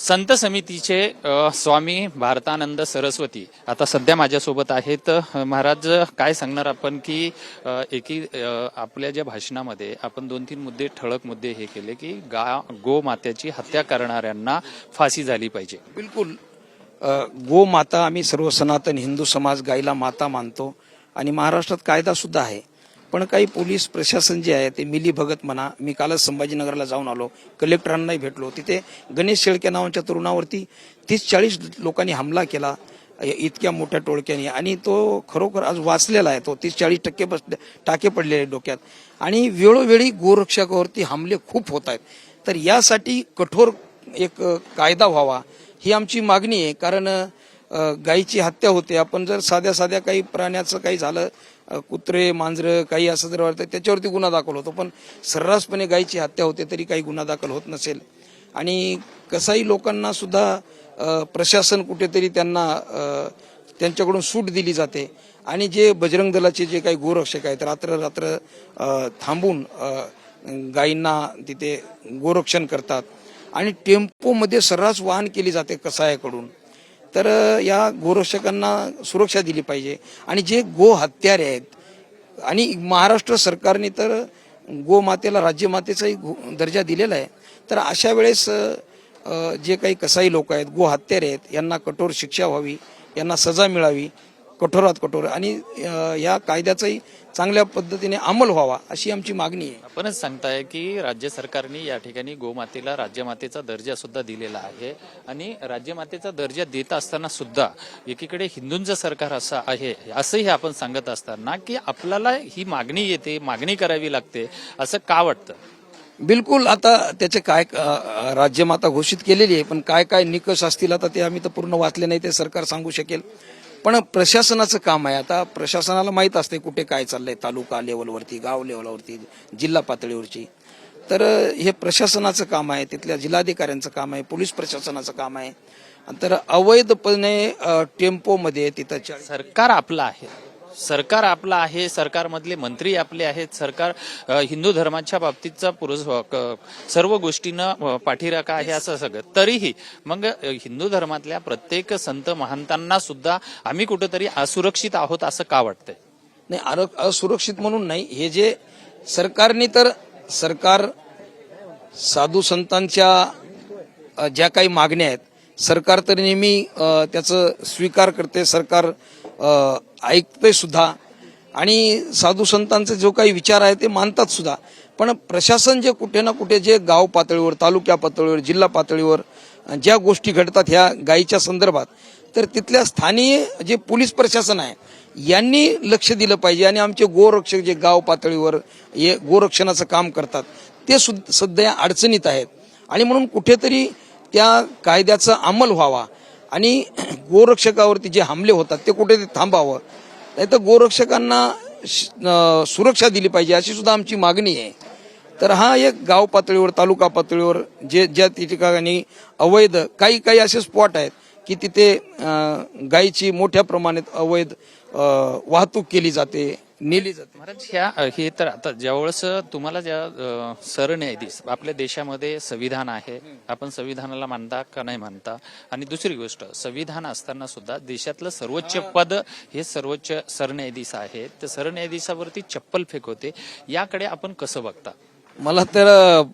संत समितीचे स्वामी भारतानंद सरस्वती आता सध्या माझ्यासोबत आहेत. महाराज, काय सांगणार आपण की आपल्या ज्या भाषणामध्ये आपण 2-3 मुद्दे, ठळक मुद्दे हे केले की गो मात्याची हत्या करणाऱ्यांना फाशी झाली पाहिजे. बिलकुल. गो माता, आम्ही सर्व सनातन हिंदू समाज गायीला माता मानतो आणि महाराष्ट्रात कायदा सुद्धा आहे. पण काही पोलीस प्रशासन जे आहे ते मिली भगत म्हणा. मी कालच संभाजीनगरला जाऊन आलो, कलेक्टरांनाही भेटलो. तिथे गणेश शेळके नावाच्या तरुणावरती 30-40 लोकांनी हमला केला इतक्या मोठ्या टोळक्याने, आणि तो खरोखर आज वाचलेला आहे. तो 30-40% टाके पडलेले डोक्यात, आणि वेळोवेळी गोरक्षकावरती हमले खूप होत आहेत. तर यासाठी कठोर एक कायदा व्हावा ही आमची मागणी आहे. कारण गायीची हत्या होते. आपण जर साध्या साध्या काही प्राण्याचं काही झालं, कुत्रे मांजरं काही असं जर वाटतं त्याच्यावरती गुन्हा दाखल होतो, पण सर्रासपणे गायीची हत्या होते तरी काही गुन्हा दाखल होत नसेल. आणि कसाही लोकांना सुद्धा प्रशासन कुठेतरी त्यांच्याकडून सूट दिली जाते. आणि जे बजरंग दलाचे जे काही गोरक्षक आहेत रात्र थांबून गायींना तिथे गोरक्षण करतात, आणि टेम्पोमध्ये सर्रास वाहन केली जाते कसायाकडून. तर या गोरक्षकांना सुरक्षा दिली पाहिजे. आणि जे गो हत्यारे आहेत, आणि महाराष्ट्र सरकारने तर गोमातेला राज्यमातेचाही दर्जा दिलेला आहे. तर अशा वेळेस जे काही कसाई लोक आहेत, गो हत्यारे आहेत, यांना कठोर शिक्षा व्हावी, यांना सजा मिळावी, कठोरात कठोर, आणि या कायद्याचाही चांगल्या पद्धतीने अंमल व्हावा अशी आमची मागणी आहे. आपणच सांगताय की राज्य सरकारने या ठिकाणी गोमातेला राज्यमातेचा दर्जा सुद्धा दिलेला आहे, आणि राज्यमातेचा दर्जा देत असताना सुद्धा एकीकडे हिंदूंचं सरकार असं आहे असंही आपण सांगत असताना की आपल्याला ही मागणी येते, मागणी करावी लागते, असं का वाटतं? बिलकुल. आता त्याचे काय राज्यमाता घोषित केलेली आहे, पण काय काय निकष असतील आता ते आम्ही तर पूर्ण वाचले नाही, ते सरकार सांगू शकेल. पण प्रशासनाचं काम आहे. आता प्रशासनाला माहीत असते कुठे काय चाललंय, तालुका लेवलवरती, गाव लेवलवरती, जिल्हा पातळीवरची. तर हे प्रशासनाचं काम आहे, तिथल्या जिल्हाधिकाऱ्यांचं काम आहे, पोलीस प्रशासनाचं काम आहे. तर अवैधपणे टेम्पोमध्ये तिथं सरकार आपलं आहे, सरकार आपलं आहे, सरकारमधले मंत्री आपले आहेत, सरकार हिंदू धर्माच्या बाबतीतचा सर्व गोष्टींना पाठीराखा आहे असं सगळं. तरीही मग हिंदू धर्मातल्या प्रत्येक संत महंतांना सुद्धा आम्ही कुठेतरी असुरक्षित आहोत असं का वाटतंय? नाही, असुरक्षित म्हणून नाही. हे जे सरकारने, तर सरकार साधू संतांच्या ज्या काही मागण्या आहेत, सरकार तर नेहमी त्याचं स्वीकार करते, सरकार ऐकते सुद्धा, आणि साधू संतांचे जो काही विचार आहे ते मानतात सुद्धा. पण प्रशासन जे कुठे ना कुठे जे गाव पातळीवर, तालुक्या पातळीवर, जिल्हा पातळीवर ज्या गोष्टी घडतात ह्या गायीच्या संदर्भात, तर तिथल्या स्थानीय जे पोलीस प्रशासन आहे यांनी लक्ष दिलं पाहिजे. आणि आमचे गोरक्षक जे गाव पातळीवर हे गोरक्षणाचं काम करतात ते सध्या अडचणीत आहेत, आणि म्हणून कुठेतरी त्या कायद्याचा अंमल व्हावा, आणि गोरक्षकावरती जे हमले होतात ते कुठे थांबावं. नाही तर गोरक्षकांना सुरक्षा दिली पाहिजे अशी सुद्धा आमची मागणी आहे. तर हा एक गाव पातळीवर, तालुका पातळीवर ज्या ठिकाणी अवैध काही असे स्पॉट आहेत की तिथे गायीची मोठ्या प्रमाणात अवैध वाहतूक केली जाते, नेली जाते. महाराज, हे तर आता ज्यावेळेस तुम्हाला ज्या सरन्यायाधीश आपल्या देशामध्ये संविधान आहे, आपण संविधानाला मानता का नाही मानता? आणि दुसरी गोष्ट, संविधान असताना सुद्धा देशातलं सर्वोच्च पद हे सर्वोच्च सरन्यायाधीश आहे, तर सरन्यायाधीशावरती चप्पल फेक होते, याकडे आपण कसं बघता? मला तर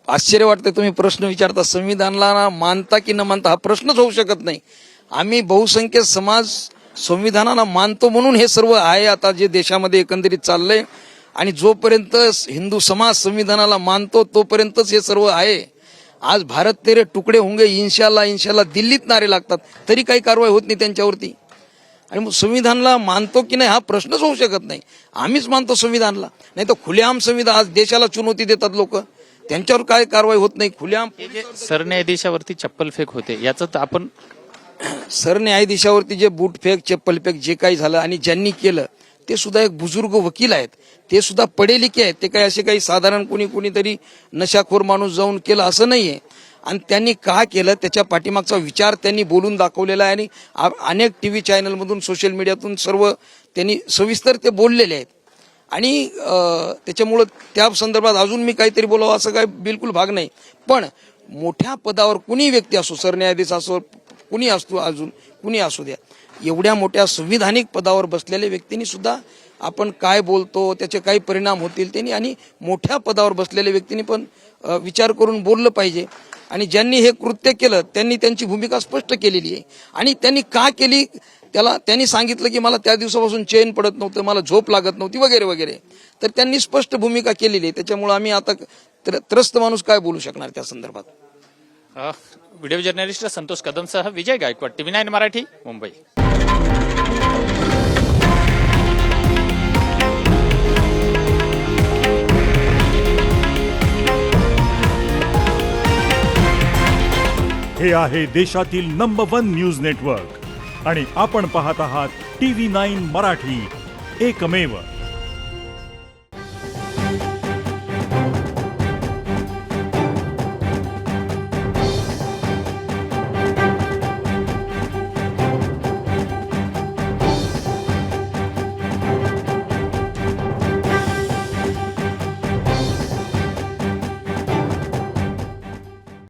आश्चर्य वाटतं तुम्ही प्रश्न विचारता. संविधानाला मानता की न मानता हा प्रश्नच होऊ शकत नाही. आम्ही बहुसंख्य समाज संविधानाला मानतो म्हणून हे सर्व आहे आता जे देशामध्ये एकंदरीत चाललंय. आणि जोपर्यंत हिंदू समाज संविधानाला मानतो तोपर्यंतच हे सर्व आहे. आज भारत तेरे तुकडे होंगे इंशाल्लाह दिल्लीत नारे लागतात तरी काही कारवाई होत नाही त्यांच्यावरती. आणि मग संविधानाला मानतो की नाही हा प्रश्नच होऊ शकत नाही. आम्हीच मानतो संविधानाला, नाही तर खुलेआम संविधान आज देशाला चुनौती देतात लोक, त्यांच्यावर काय कारवाई होत नाही. खुलेआम सरन्यायाधीशावरती चप्पल फेक होते याचं तर आपण सरन्यायाधीशावरती जे बूट फेक, चप्पल फेक जे काही झालं, आणि ज्यांनी केलं ते सुद्धा एक बुजुर्ग वकील आहेत, ते सुद्धा पढे-लिखे आहेत. ते काही असे काही साधारण कोणीतरी नशाखोर माणूस जाऊन केलं असं नाहीये. आणि त्यांनी का केलं त्याच्या पाठीमागचा विचार त्यांनी बोलून दाखवलेला आहे, आणि अनेक टीव्ही चॅनलमधून, सोशल मीडियातून सर्व त्यांनी सविस्तर ते बोललेले आहेत. आणि त्याच्यामुळं त्या संदर्भात अजून मी काहीतरी बोलावं असं काय बिलकुल भाग नाही. पण मोठ्या पदावर कुणी व्यक्ती असो, सरन्यायाधीश असो, कुणी असतो, अजून कुणी असू द्या, एवढ्या मोठ्या संविधानिक पदावर बसलेल्या व्यक्तींनी सुद्धा आपण काय बोलतो त्याचे काही परिणाम होतील त्यांनी, आणि मोठ्या पदावर बसलेल्या व्यक्तींनी पण विचार करून बोललं पाहिजे. आणि ज्यांनी हे कृत्य केलं त्यांनी त्यांची भूमिका स्पष्ट केलेली आहे. आणि त्यांनी का केली त्याला त्यांनी सांगितलं की मला त्या दिवसापासून चैन पडत नव्हतं, मला झोप लागत नव्हती वगैरे वगैरे. तर त्यांनी स्पष्ट भूमिका केलेली आहे. त्याच्यामुळे आम्ही आता त्रस्त माणूस काय बोलू शकणार त्या संदर्भात. व्हिडिओ जर्नलिस्ट संतोष कदमसह विजय गायकवाड, TV9 मराठी, मुंबई. हे आहे देशातील नंबर 1 न्यूज नेटवर्क आणि आपण पाहत आहात TV9 मराठी, एकमेव.